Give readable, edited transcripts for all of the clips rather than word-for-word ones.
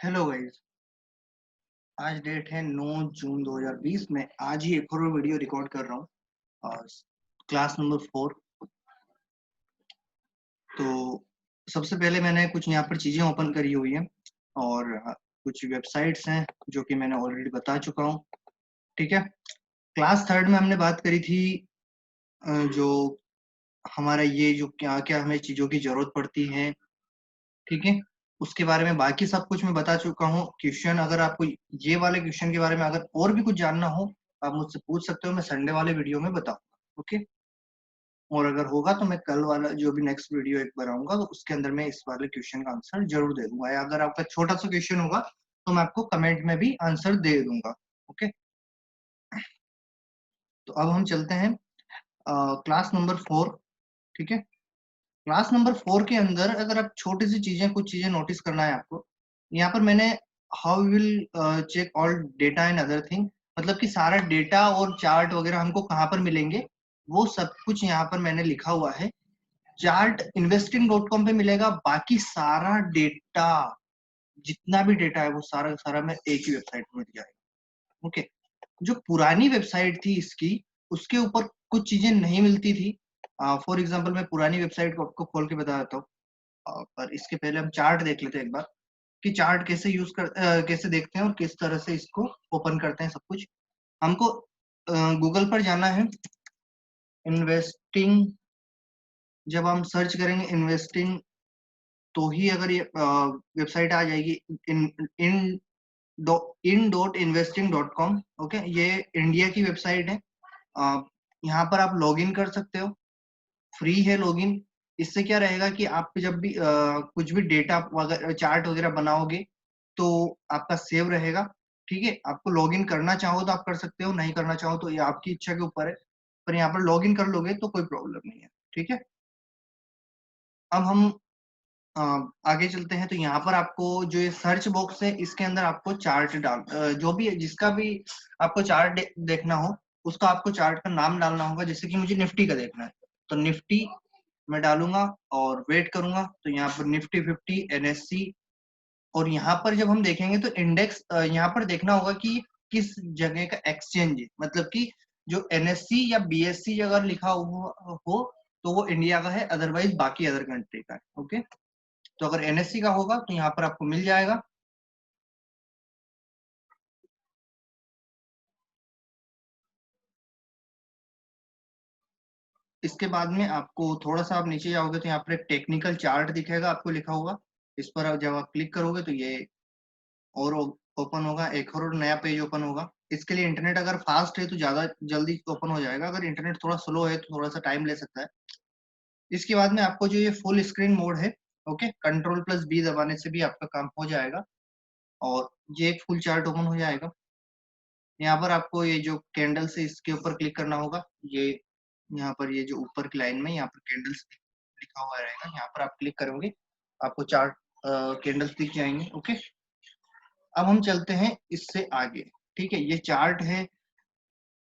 Hello guys. आज date है 9 जून 2020 में। आज ही एक और वीडियो रिकॉर्ड कर रहा हूँ और क्लास नंबर 4। तो सबसे पहले मैंने कुछ यहाँ पर चीज़ें ओपन करी हुई हैं और कुछ वेबसाइट्स हैं जो कि मैंने ऑलरेडी बता चुका हूँ। ठीक है। क्लास थर्ड में हमने बात करी थी जो हमारा ये जो क्या क्या हमें चीज़ों की ज़रूरत पड़ती है। ठीक है। उसके बारे में बाकी सब कुछ मैं बता चुका हूँ। क्वेश्चन अगर आपको ये वाले क्वेश्चन के बारे में अगर और भी कुछ जानना हो आप मुझसे पूछ सकते हो, मैं संडे वाले वीडियो में बताऊंगा। ओके। और अगर होगा तो मैं कल वाला जो भी नेक्स्ट वीडियो एक बनाऊंगा तो उसके अंदर मैं इस वाले क्वेश्चन का आंसर जरूर दे दूंगा, या अगर आपका छोटा सा क्वेश्चन होगा तो मैं आपको कमेंट में भी आंसर दे दूंगा। ओके। तो अब हम चलते हैं क्लास नंबर 4। ठीक है। क्लास नंबर 4 के अंदर अगर आप छोटी सी चीजें कुछ चीजें नोटिस करना है आपको। यहाँ पर मैंने how will check all data and other thing, मतलब कि सारा डेटा और चार्ट वगैरह हमको कहाँ पर मिलेंगे वो सब कुछ यहाँ पर मैंने लिखा हुआ है। चार्ट investing.com पे मिलेगा, बाकी सारा डेटा जितना भी डेटा है वो सारा का सारा मैं एक ही वेबसाइट पर मिल जाएगा। ओके। जो पुरानी वेबसाइट थी इसकी, उसके ऊपर कुछ चीजें नहीं मिलती थी। फॉर एग्जाम्पल मैं पुरानी वेबसाइट को आपको खोल के बता देता हूँ। पर इसके पहले हम चार्ट देख लेते हैं एक बार कि चार्ट कैसे कैसे देखते हैं और किस तरह से इसको ओपन करते हैं सब कुछ। हमको गूगल पर जाना है। इन्वेस्टिंग, जब हम सर्च करेंगे इन्वेस्टिंग तो ही अगर ये वेबसाइट आ जाएगी। इन इन in.investing.com। ओके, ये इंडिया की वेबसाइट है। यहाँ पर आप लॉगिन कर सकते हो, फ्री है लॉगिन। इससे क्या रहेगा कि आप जब भी कुछ भी डेटा वगैरह चार्ट वगैरह बनाओगे तो आपका सेव रहेगा। ठीक है। आपको लॉगिन करना चाहो तो आप कर सकते हो, नहीं करना चाहो तो ये आपकी इच्छा के ऊपर है। पर यहाँ पर लॉगिन कर लोगे तो कोई प्रॉब्लम नहीं है। ठीक है। अब हम अ, आगे चलते हैं। तो यहाँ पर आपको जो ये सर्च बॉक्स है इसके अंदर आपको चार्ट जो भी जिसका भी आपको चार्ट देखना हो उसका आपको चार्ट का नाम डालना होगा। जैसे कि मुझे निफ्टी का देखना है तो निफ्टी मैं डालूंगा और वेट करूंगा। तो यहाँ पर निफ्टी 50 एनएससी, और यहाँ पर जब हम देखेंगे तो इंडेक्स यहाँ पर देखना होगा कि किस जगह का एक्सचेंज है, मतलब कि जो एनएससी या बीएससी अगर लिखा हो तो वो इंडिया का है, अदरवाइज बाकी अदर कंट्री का है। ओके। तो अगर एनएससी का होगा तो यहाँ पर आपको मिल जाएगा। इसके बाद में आपको थोड़ा सा आप नीचे जाओगे तो यहाँ पर एक टेक्निकल चार्ट दिखेगा आपको लिखा होगा। इस पर जब आप क्लिक करोगे तो ये और ओपन होगा, एक और नया पेज ओपन होगा। इसके लिए इंटरनेट अगर फास्ट है तो ज्यादा जल्दी ओपन हो जाएगा, अगर इंटरनेट थोड़ा स्लो है तो थोड़ा सा टाइम ले सकता है। इसके बाद में आपको जो ये फुल स्क्रीन मोड है, ओके, कंट्रोल प्लस बी दबाने से भी आपका काम हो जाएगा और ये एक फुल चार्ट ओपन हो जाएगा। यहाँ पर आपको ये जो कैंडल्स है इसके ऊपर क्लिक करना होगा। ये यहाँ पर ये जो ऊपर की लाइन में यहाँ पर कैंडल्स लिखा हुआ रहेगा, यहाँ पर आप क्लिक करोगे आपको चार्ट कैंडल्स दिख जाएंगे। ओके। अब हम चलते हैं इससे आगे। ठीक है। ये चार्ट है,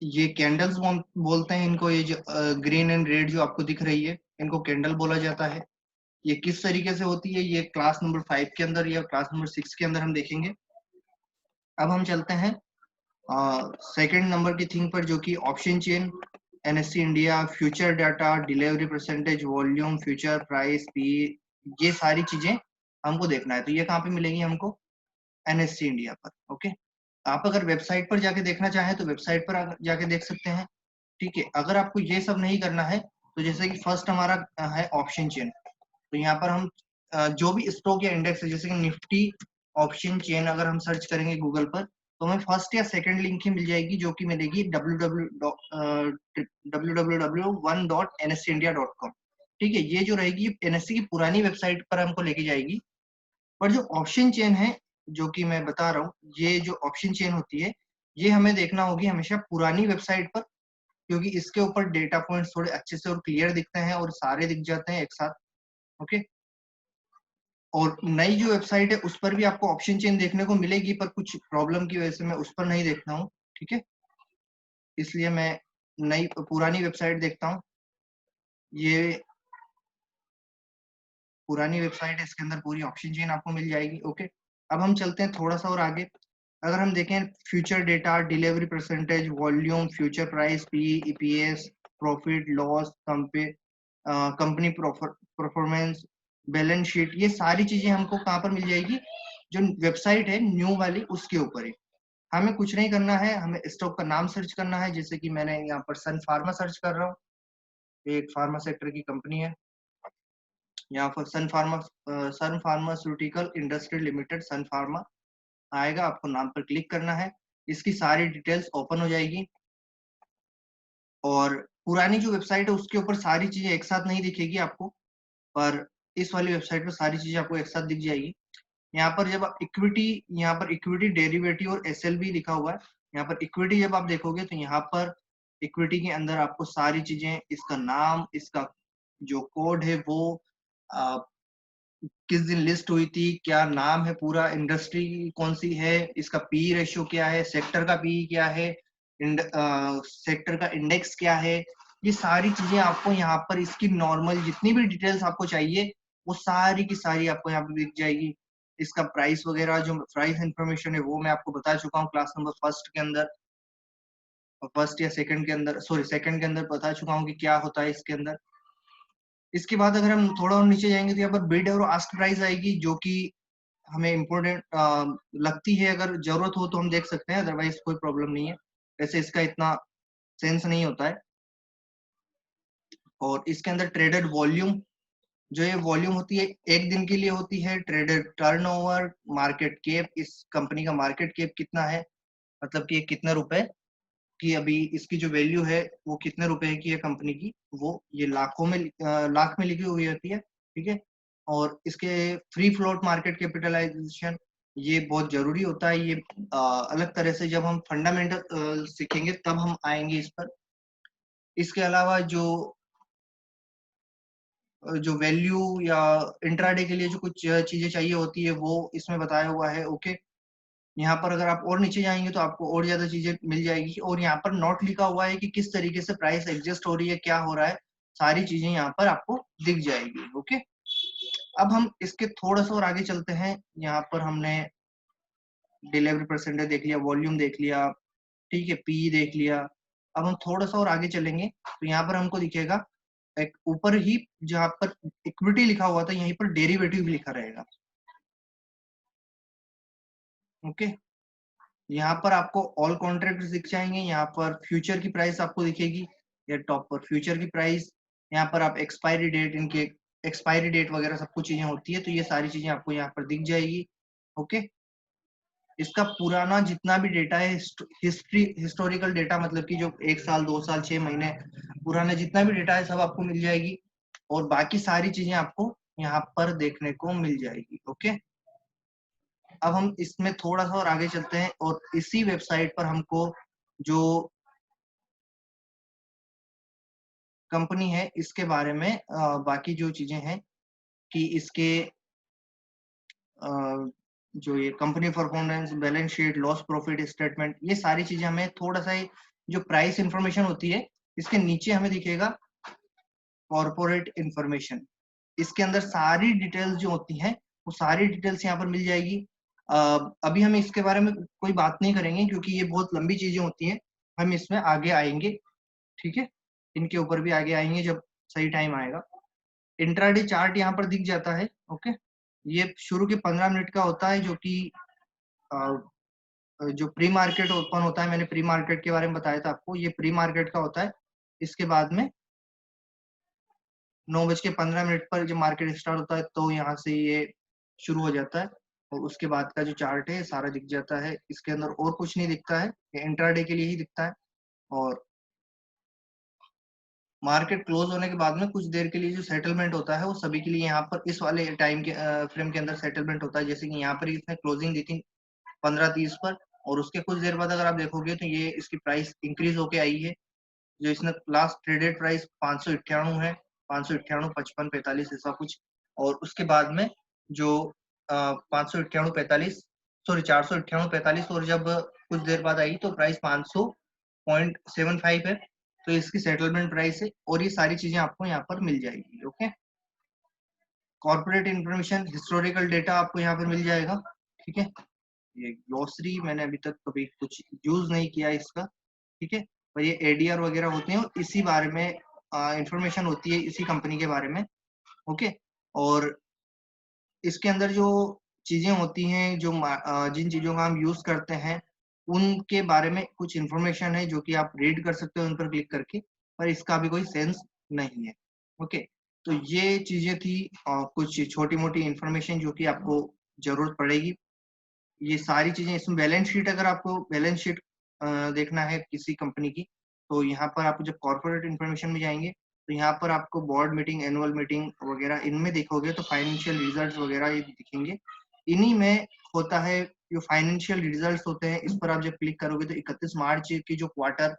ये कैंडल्स बोलते हैं इनको। ये जो ग्रीन एंड रेड जो आपको दिख रही है इनको कैंडल बोला जाता है। ये किस तरीके से होती है ये क्लास नंबर 5 के अंदर या क्लास नंबर 6 के अंदर हम देखेंगे। अब हम चलते हैं सेकंड नंबर की थिंग पर, जो कि option chain, NSC India, future data, delivery percentage, volume, future price, P, ये सारी चीजें हमको देखना है। तो ये कहाँ पे मिलेंगी हमको? एनएससी इंडिया पर। ओके। आप अगर वेबसाइट पर जाके देखना चाहें तो वेबसाइट पर जाके देख सकते हैं। ठीक है। अगर आपको ये सब नहीं करना है तो जैसे कि फर्स्ट हमारा है ऑप्शन चेन, तो यहाँ पर हम जो भी स्टॉक या इंडेक्स है जैसे कि निफ्टी ऑप्शन चेन अगर हम सर्च करेंगे गूगल पर तो हमें फर्स्ट या सेकंड लिंक ही मिल जाएगी, जो कि मिलेगी www.1.nscindia.com। ठीक है। ये जो रहेगी एनएससी की पुरानी वेबसाइट पर हमको लेके जाएगी। पर जो ऑप्शन चेन है जो कि मैं बता रहा हूँ, ये जो ऑप्शन चेन होती है ये हमें देखना होगी हमेशा पुरानी वेबसाइट पर, क्योंकि इसके ऊपर डेटा पॉइंट्स थोड़े अच्छे से और क्लियर दिखते हैं और सारे दिख जाते हैं एक साथ। ओके। और नई जो वेबसाइट है उस पर भी आपको ऑप्शन चेन देखने को मिलेगी, पर कुछ प्रॉब्लम की वजह से मैं उस पर नहीं देखता हूँ। ठीक है। इसलिए मैं नई पुरानी वेबसाइट देखता हूँ। ये पुरानी वेबसाइट है, इसके अंदर पूरी ऑप्शन चेन आपको मिल जाएगी। ओके। अब हम चलते हैं थोड़ा सा और आगे। अगर हम देखें future data, delivery percentage, volume, future price, P, EPS, profit loss, company performance, balance sheet, ये सारी चीजें हमको कहाँ पर मिल जाएगी? जो वेबसाइट है न्यू वाली उसके ऊपर ही। हमें कुछ नहीं करना है, हमें स्टॉक का नाम सर्च करना है। जैसे कि मैंने यहाँ पर सन फार्मा सर्च कर रहा हूँ, एक फार्मा सेक्टर की कंपनी है। यहाँ पर सन फार्मास्यूटिकल इंडस्ट्री लिमिटेड, सन फार्मा आएगा, आपको नाम पर क्लिक करना है। इसकी सारी डिटेल्स ओपन हो जाएगी और पुरानी जो वेबसाइट है उसके ऊपर सारी चीजें एक साथ नहीं दिखेगी आपको, पर इस वाली वेबसाइट पर सारी चीजें आपको एक साथ दिख जाएगी। यहाँ पर जब आप इक्विटी, यहाँ पर इक्विटी डेरिवेटिव और एसएलवी लिखा हुआ है। यहाँ पर इक्विटी जब आप देखोगे तो यहाँ पर इक्विटी के अंदर आपको सारी चीजें, इसका नाम, इसका जो कोड है वो, किस दिन लिस्ट हुई थी, क्या नाम है पूरा, इंडस्ट्री कौन सी है, इसका पी रेशियो क्या है, सेक्टर का पी क्या है, सेक्टर का इंडेक्स क्या है, ये सारी चीजें आपको यहाँ पर, इसकी नॉर्मल जितनी भी डिटेल्स आपको चाहिए वो सारी की सारी आपको यहाँ पर दिख जाएगी। इसका प्राइस वगैरह, जो प्राइस इंफॉर्मेशन है वो मैं आपको बता चुका हूँ क्लास नंबर फर्स्ट के अंदर, फर्स्ट या सेकंड के अंदर, सॉरी सेकंड के अंदर बता चुका हूँ कि क्या होता है इसके अंदर। इसके बाद अगर हम थोड़ा और नीचे जाएंगे तो यहाँ पर बिड और आस्क प्राइस आएगी, जो कि हमें इम्पोर्टेंट लगती है। अगर जरूरत हो तो हम देख सकते हैं, अदरवाइज कोई प्रॉब्लम नहीं है। वैसे इसका इतना सेंस नहीं होता है। और इसके अंदर ट्रेडेड वॉल्यूम, जो ये वॉल्यूम होती है एक दिन के लिए होती है। ट्रेडेड टर्नओवर, मार्केट कैप, इस कंपनी का मार्केट कैप कितना है, मतलब कि ये कितने रुपए की, अभी इसकी जो वैल्यू है वो कितने रुपए की है कंपनी की, वो ये लाखों में, लाख में लिखी हुई होती है, ठीक है। और इसके फ्री फ्लोट मार्केट कैपिटलाइजेशन, ये बहुत जरूरी होता है। ये अलग तरह से जब हम फंडामेंटल सीखेंगे तब हम आएंगे इस पर। इसके अलावा जो वैल्यू या इंट्राडे के लिए जो कुछ चीजें चाहिए होती है वो इसमें बताया हुआ है, ओके। यहाँ पर अगर आप और नीचे जाएंगे तो आपको और ज्यादा चीजें मिल जाएगी, और यहाँ पर नोट लिखा हुआ है कि किस तरीके से प्राइस एडजस्ट हो रही है, क्या हो रहा है, सारी चीजें यहाँ पर आपको दिख जाएगी, ओके। अब हम इसके थोड़ा सा और आगे चलते हैं। यहाँ पर हमने डिलीवरी परसेंटेज देख लिया, वॉल्यूम देख लिया, ठीक है, पी देख लिया। अब हम थोड़ा सा और आगे चलेंगे तो यहाँ पर हमको दिखेगा एक ऊपर ही जहाँ पर इक्विटी लिखा हुआ था, यहीं पर डेरिवेटिव भी लिखा रहेगा, ओके। यहाँ पर आपको ऑल कॉन्ट्रैक्ट दिख जाएंगे। यहाँ पर फ्यूचर की प्राइस आपको दिखेगी, या टॉप पर फ्यूचर की प्राइस। यहाँ पर आप एक्सपायरी डेट, इनके एक्सपायरी डेट वगैरह सब कुछ चीजें होती है, तो ये सारी चीजें आपको यहाँ पर दिख जाएगी, ओके। इसका पुराना जितना भी डेटा है, हिस्टोरिकल डेटा, मतलब कि जो 1 साल 2 साल 6 महीने पुराना जितना भी डेटा है सब आपको मिल जाएगी। और बाकी सारी चीजें आपको यहाँ पर देखने को मिल जाएगी, ओके। अब हम इसमें थोड़ा सा और आगे चलते हैं, और इसी वेबसाइट पर हमको जो कंपनी है इसके बारे में बाकी जो चीजें हैं, कि इसके जो ये company performance, balance sheet, loss profit statement, ये सारी चीजें हमें थोड़ा सा जो प्राइस इंफॉर्मेशन होती है इसके नीचे हमें दिखेगा कॉर्पोरेट इंफॉर्मेशन। इसके अंदर सारी डिटेल्स जो होती हैं वो सारी डिटेल्स यहाँ पर मिल जाएगी। अभी हम इसके बारे में कोई बात नहीं करेंगे क्योंकि ये बहुत लंबी चीजें होती हैं, हम इसमें आगे आएंगे, ठीक है। इनके ऊपर भी आगे आएंगे जब सही टाइम आएगा। इंट्राडे चार्ट यहाँ पर दिख जाता है, ओके। ये शुरू के 15 मिनट का होता है, जो कि जो प्री मार्केट ओपन होता है, मैंने प्री मार्केट के बारे में बताया था आपको, ये प्री मार्केट का होता है। इसके बाद में 9:15 पर जब मार्केट स्टार्ट होता है तो यहाँ से ये शुरू हो जाता है, और उसके बाद का जो चार्ट है सारा दिख जाता है। इसके अंदर और कुछ नहीं दिखता है, ये इंट्राडे के लिए ही दिखता है। और मार्केट क्लोज होने के बाद में कुछ देर के लिए जो सेटलमेंट होता है वो सभी के लिए यहाँ पर इस वाले टाइम के फ्रेम के अंदर सेटलमेंट होता है। जैसे कि यहाँ पर इसने क्लोजिंग दी थी 15:30 पर, और उसके कुछ देर बाद अगर आप देखोगे तो ये इसकी प्राइस इंक्रीज होके आई है। जो इसने लास्ट ट्रेडेड प्राइस 598 है, 598, 55, 45 ऐसा कुछ। और उसके बाद में जो 598, 45, सॉरी 498, 45, और जब कुछ देर बाद आई तो प्राइस 500.75 है, तो इसकी सेटलमेंट प्राइस है। और ये सारी चीजें आपको यहाँ पर मिल जाएगी, okay. Corporate information, historical data आपको यहाँ पर मिल जाएगा, ठीक है। ये ग्लोसरी मैंने अभी तक कभी कुछ यूज नहीं किया इसका, ठीक है। पर ये एडीआर वगैरह होते हैं और इसी बारे में इंफॉर्मेशन होती है, इसी कंपनी के बारे में। ओके। और इसके अंदर जो चीजें होती हैं, जो जिन चीजों का हम यूज करते हैं, उनके बारे में कुछ इंफॉर्मेशन है जो कि आप रीड कर सकते हो उन पर क्लिक करके, पर इसका भी कोई सेंस नहीं है। ओके। तो ये चीजें थी कुछ छोटी मोटी इंफॉर्मेशन जो कि आपको जरूरत पड़ेगी। ये सारी चीजें इसमें बैलेंस शीट, अगर आपको बैलेंस शीट देखना है किसी कंपनी की, तो यहाँ पर आप जब कॉर्पोरेट इंफॉर्मेशन में जाएंगे तो यहाँ पर आपको बोर्ड मीटिंग, एनुअल मीटिंग वगैरह इनमें देखोगे तो फाइनेंशियल रिजल्ट्स वगैरह ये दिखेंगे। इन्हीं में होता है जो फाइनेंशियल रिजल्ट्स होते हैं, इस पर आप जब क्लिक करोगे तो 31 मार्च की जो क्वार्टर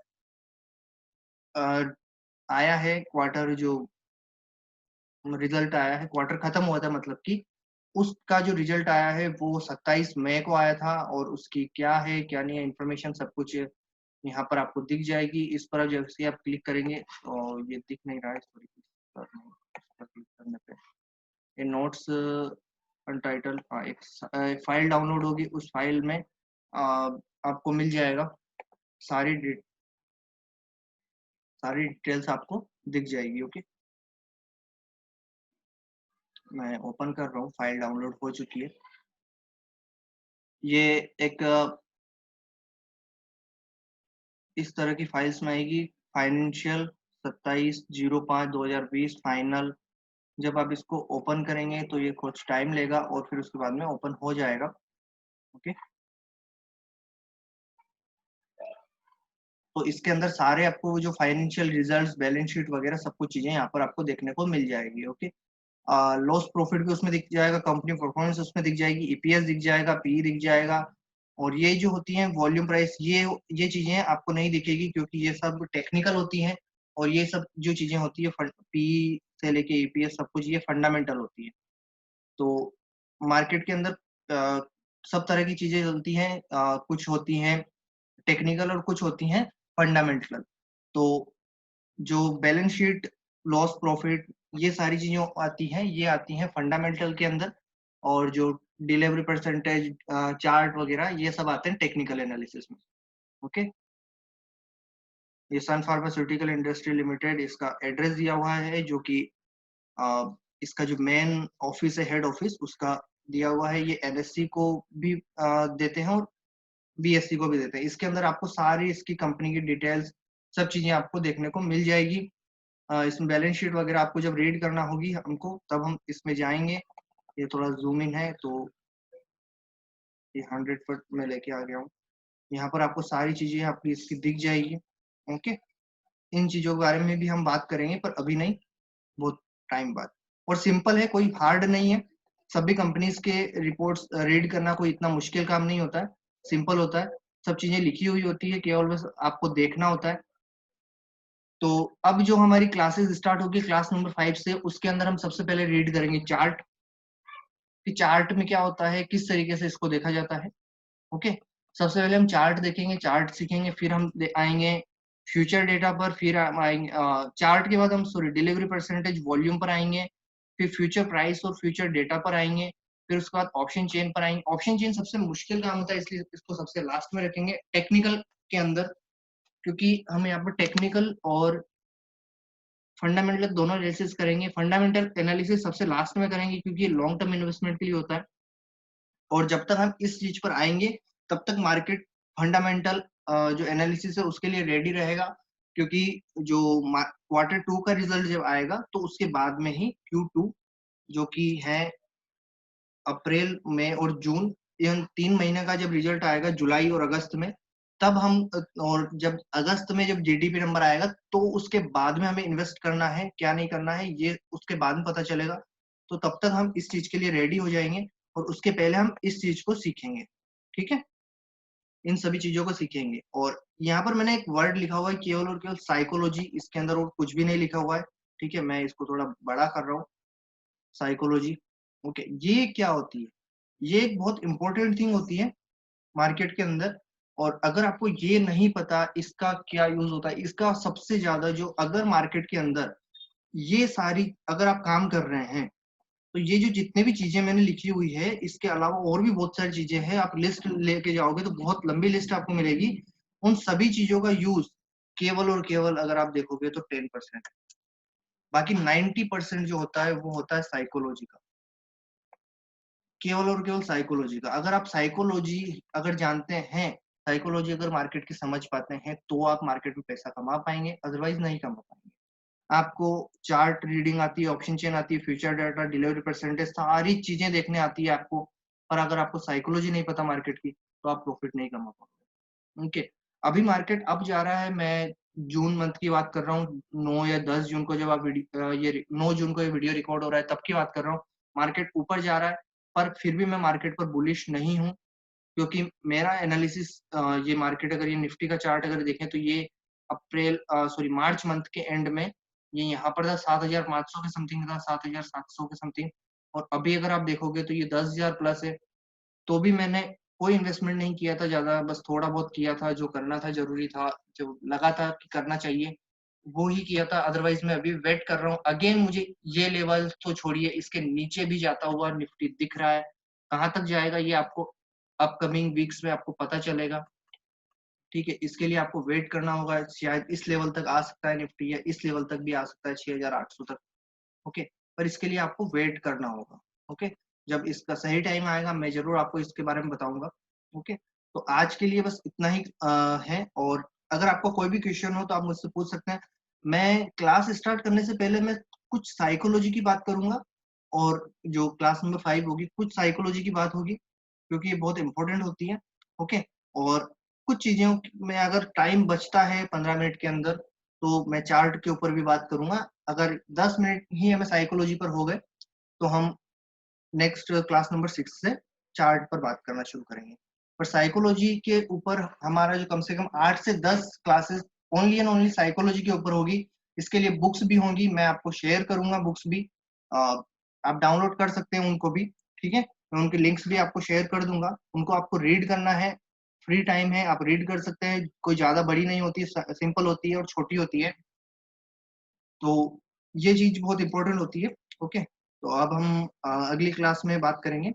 आया है, क्वार्टर जो रिजल्ट आया है, क्वार्टर खत्म हुआ था मतलब कि उसका जो रिजल्ट आया है वो 27 मई को आया था, और उसकी क्या है क्या नहीं है इंफॉर्मेशन सब कुछ यहाँ पर आपको दिख जाएगी। इस पर जैसे आप क्लिक करेंगे तो ये दिख नहीं रहा है, सॉरी, इस पर क्लिक करने पे ये नोट्स अनटाइटल, एक फाइल डाउनलोड होगी, उस फाइल में आपको मिल जाएगा, सारी सारी डिटेल्स आपको दिख जाएगी। ओके, मैं ओपन कर रहा हूँ, फाइल डाउनलोड हो चुकी है। ये एक इस तरह की फाइल्स में आएगी, फाइनेंशियल 27/05/2020 फाइनल। जब आप इसको ओपन करेंगे तो ये कुछ टाइम लेगा और फिर उसके बाद में ओपन हो जाएगा। ओके, तो इसके अंदर सारे आपको जो फाइनेंशियल रिजल्ट्स, बैलेंस शीट वगैरह सब कुछ चीजें यहाँ पर आपको देखने को मिल जाएगी। ओके, लॉस प्रॉफिट भी उसमें दिख जाएगा, कंपनी परफॉर्मेंस उसमें दिख जाएगी, ईपीएस दिख जाएगा, पी दिख जाएगा। और ये जो होती है वॉल्यूम प्राइस, ये चीजें आपको नहीं दिखेगी क्योंकि ये सब टेक्निकल होती हैं, और ये सब जो चीजें होती है पी से लेके ईपीएस सब कुछ ये फंडामेंटल होती है। तो मार्केट के अंदर सब तरह की चीजें चलती हैं, कुछ होती हैं टेक्निकल और कुछ होती हैं फंडामेंटल। तो जो बैलेंस शीट, लॉस प्रॉफिट, ये सारी चीजें आती हैं, ये आती हैं फंडामेंटल के अंदर। और जो डिलीवरी परसेंटेज, चार्ट वगैरह, ये सब आते हैं टेक्निकल एनालिसिस में। ओके, ये सन फार्मास्यूटिकल इंडस्ट्री लिमिटेड, इसका एड्रेस दिया हुआ है जो कि इसका जो मेन ऑफिस है, हेड ऑफिस उसका दिया हुआ है। ये एनएससी को भी देते हैं और बीएससी को भी देते हैं। इसके अंदर आपको सारी इसकी कंपनी की डिटेल्स, सब चीजें आपको देखने को मिल जाएगी। इसमें बैलेंस शीट वगैरह आपको जब रीड करना होगी हमको, तब हम इसमें जाएंगे। ये थोड़ा जूम इन है तो ये 100 फुट में लेके आ गया हूँ। यहाँ पर आपको सारी चीजें आपकी इसकी दिख जाएगी। ओके, इन चीजों के बारे में भी हम बात करेंगे, पर अभी नहीं, बहुत टाइम बाद। और सिंपल है, कोई हार्ड नहीं है। सभी कंपनीज के रिपोर्ट्स रीड करना कोई इतना मुश्किल काम नहीं होता है, सिंपल होता है। सब चीजें लिखी हुई होती है, केवल बस आपको देखना होता है। तो अब जो हमारी क्लासेस स्टार्ट होगी क्लास नंबर 5 से, उसके अंदर हम सबसे पहले रीड करेंगे चार्ट, कि चार्ट में क्या होता है, किस तरीके से इसको देखा जाता है। ओके, सबसे पहले हम चार्ट देखेंगे, चार्ट सीखेंगे, फिर हम आएंगे फ्यूचर डेटा पर, फिर हम आएंगे चार्ट के बाद हम सॉरी डिलीवरी परसेंटेज वॉल्यूम पर आएंगे, फिर फ्यूचर प्राइस और फ्यूचर डेटा पर आएंगे, फिर उसके बाद ऑप्शन चेन पर आएंगे। ऑप्शन चेन सबसे मुश्किल काम होता है, इसलिए इसको सबसे लास्ट में रखेंगे टेक्निकल के अंदर, क्योंकि हम यहाँ पर टेक्निकल और फंडामेंटल दोनों एनालिसिस करेंगे। फंडामेंटल एनालिसिस सबसे लास्ट में करेंगे क्योंकि ये लॉन्ग टर्म इन्वेस्टमेंट के लिए होता है। और जब तक हम इस चीज पर आएंगे तब तक मार्केट फंडामेंटल जो एनालिसिस है उसके लिए रेडी रहेगा, क्योंकि जो Q2 का रिजल्ट जब आएगा तो उसके बाद में ही Q2, जो कि है अप्रैल, मई और जून, इन 3 महीने का जब रिजल्ट आएगा जुलाई और अगस्त में, तब हम और जब अगस्त में जब जीडीपी नंबर आएगा तो उसके बाद में हमें इन्वेस्ट करना है क्या नहीं करना है, ये उसके बाद में पता चलेगा। तो तब तक हम इस चीज के लिए रेडी हो जाएंगे, और उसके पहले हम इस चीज को सीखेंगे। ठीक है, इन सभी चीजों को सीखेंगे। और यहाँ पर मैंने एक वर्ड लिखा हुआ है केवल और केवल साइकोलॉजी, इसके अंदर और कुछ भी नहीं लिखा हुआ है। ठीक है, मैं इसको थोड़ा बड़ा कर रहा हूँ, साइकोलॉजी। ओके, ये क्या होती है, ये एक बहुत इंपॉर्टेंट थिंग होती है मार्केट के अंदर। और अगर आपको ये नहीं पता इसका क्या यूज होता है, इसका सबसे ज्यादा जो, अगर मार्केट के अंदर ये सारी अगर आप काम कर रहे हैं तो ये जो जितने भी चीजें मैंने लिखी हुई है, इसके अलावा और भी बहुत सारी चीजें हैं। आप लिस्ट लेके जाओगे तो बहुत लंबी लिस्ट आपको मिलेगी। उन सभी चीजों का यूज केवल और केवल अगर आप देखोगे तो 10%, बाकी 90% जो होता है वो होता है साइकोलॉजी का, केवल और केवल साइकोलॉजी का। अगर आप साइकोलॉजी अगर जानते हैं, साइकोलॉजी अगर मार्केट की समझ पाते हैं, तो आप मार्केट में पैसा कमा पाएंगे, अदरवाइज नहीं कमा पाएंगे। आपको चार्ट रीडिंग आती है, ऑप्शन चेन आती है, फ्यूचर डाटा, डिलीवरी परसेंटेज, सारी चीजें देखने आती है आपको। पर अगर आपको साइकोलॉजी नहीं पता मार्केट की, तो आप प्रॉफिट नहीं कमा पाओगे। ओके, अभी मार्केट अप जा रहा है। मैं जून मंथ की बात कर रहा हूँ, 9 या 10 जून को, जब आप ये 9 जून को ये वीडियो रिकॉर्ड हो रहा है, तब की बात कर रहा हूँ। मार्केट ऊपर जा रहा है, पर फिर भी मैं मार्केट पर बुलिश नहीं हूँ, क्योंकि मेरा एनालिसिस, ये मार्केट अगर ये निफ्टी का चार्ट अगर देखें तो ये मार्च मंथ के एंड में ये यहाँ पर था 7,500 के समथिंग था, 7,700 के समथिंग। और अभी अगर आप देखोगे तो ये 10,000 प्लस है। तो भी मैंने कोई इन्वेस्टमेंट नहीं किया था ज्यादा, बस थोड़ा बहुत किया था, जो करना था जरूरी था, जो लगा था कि करना चाहिए वो ही किया था। अदरवाइज मैं अभी वेट कर रहा हूँ। अगेन मुझे ये लेवल तो छोड़िए, इसके नीचे भी जाता हुआ निफ्टी दिख रहा है। कहाँ तक जाएगा ये आपको अपकमिंग वीक्स में आपको पता चलेगा। ठीक है, इसके लिए आपको वेट करना होगा। शायद इस लेवल तक आ सकता है निफ्टी, या इस लेवल तक भी आ सकता है 6,800 तक। ओके, पर इसके लिए आपको वेट करना होगा। ओके, जब इसका सही टाइम आएगा मैं जरूर आपको इसके बारे में बताऊंगा। ओके, तो आज के लिए बस इतना ही है। और अगर आपको कोई भी क्वेश्चन हो तो आप मुझसे पूछ सकते हैं। मैं क्लास स्टार्ट करने से पहले मैं कुछ साइकोलॉजी की बात करूंगा, और जो क्लास नंबर 5 होगी कुछ साइकोलॉजी की बात होगी, क्योंकि ये बहुत इंपॉर्टेंट होती है। ओके, और कुछ चीजों में अगर टाइम बचता है 15 मिनट के अंदर, तो मैं चार्ट के ऊपर भी बात करूंगा। अगर 10 मिनट ही हमें साइकोलॉजी पर हो गए, तो हम नेक्स्ट क्लास नंबर 6 से चार्ट पर बात करना शुरू करेंगे। पर साइकोलॉजी के ऊपर हमारा जो कम से कम 8 से 10 classes only and only psychology के ऊपर होगी। इसके लिए बुक्स भी होंगी, मैं आपको शेयर करूंगा बुक्स भी। आप डाउनलोड कर सकते हैं उनको भी। ठीक है, मैं उनके लिंक्स भी आपको शेयर कर दूंगा। उनको आपको रीड करना है, फ्री टाइम है, आप रीड कर सकते हैं। कोई ज्यादा बड़ी नहीं होती, सिंपल होती है और छोटी होती है। तो ये चीज बहुत इंपॉर्टेंट होती है। ओके, तो अब हम अगली क्लास में बात करेंगे।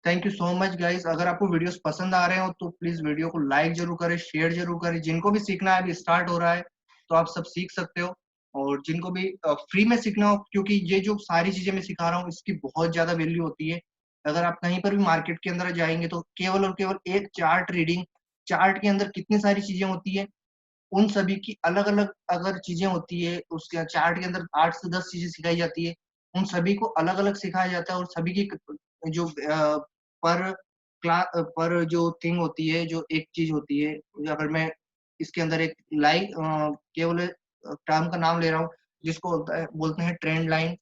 Thank you so much guys. अगर आपको वीडियोस पसंद आ रहे हो तो प्लीज वीडियो को लाइक जरूर करें, शेयर जरूर करें। जिनको भी सीखना है, अभी स्टार्ट हो रहा है, तो आप सब सीख सकते हो। और जिनको भी फ्री में सीखना हो, क्योंकि ये जो सारी चीजें मैं सिखा रहा हूँ इसकी बहुत ज्यादा वैल्यू होती है। अगर आप कहीं पर भी मार्केट के अंदर जाएंगे तो केवल और केवल एक चार्ट रीडिंग, चार्ट के अंदर कितनी सारी चीजें होती है, उन सभी की अलग अलग अगर चीजें होती है, उसके चार्ट के अंदर 8 से 10 चीजें सिखाई जाती है। उन सभी को अलग अलग सिखाया जाता है, और सभी की जो पर पर जो थिंग होती है, जो एक चीज होती है, अगर मैं इसके अंदर एक लाइन केवल टर्म का नाम ले रहा हूँ, जिसको बोलते हैं ट्रेंड लाइन।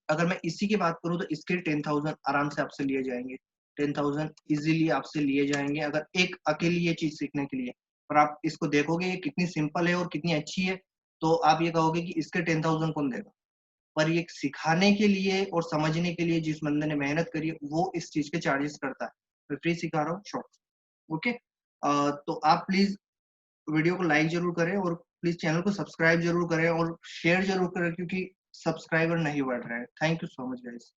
अगर मैं इसी की बात करूँ तो इसके 10,000 आराम से आपसे लिए जाएंगे। 10,000 इजीली आपसे लिए जाएंगे, अगर एक अकेली ये चीज सीखने के लिए। और आप इसको देखोगे ये कितनी सिंपल है और कितनी अच्छी है, तो आप ये कहोगे कि इसके 10,000 कौन देगा। पर ये सिखाने के लिए और समझने के लिए जिस बंदे ने मेहनत करी है, वो इस चीज के चार्जेस करता है। मैं फ्री सिखा रहा हूँ, शॉर्ट। ओके, तो आप प्लीज वीडियो को लाइक जरूर करें, और प्लीज चैनल को सब्सक्राइब जरूर करें, और शेयर जरूर करें, क्योंकि सब्सक्राइबर नहीं बढ़ रहे हैं। Thank you so much guys.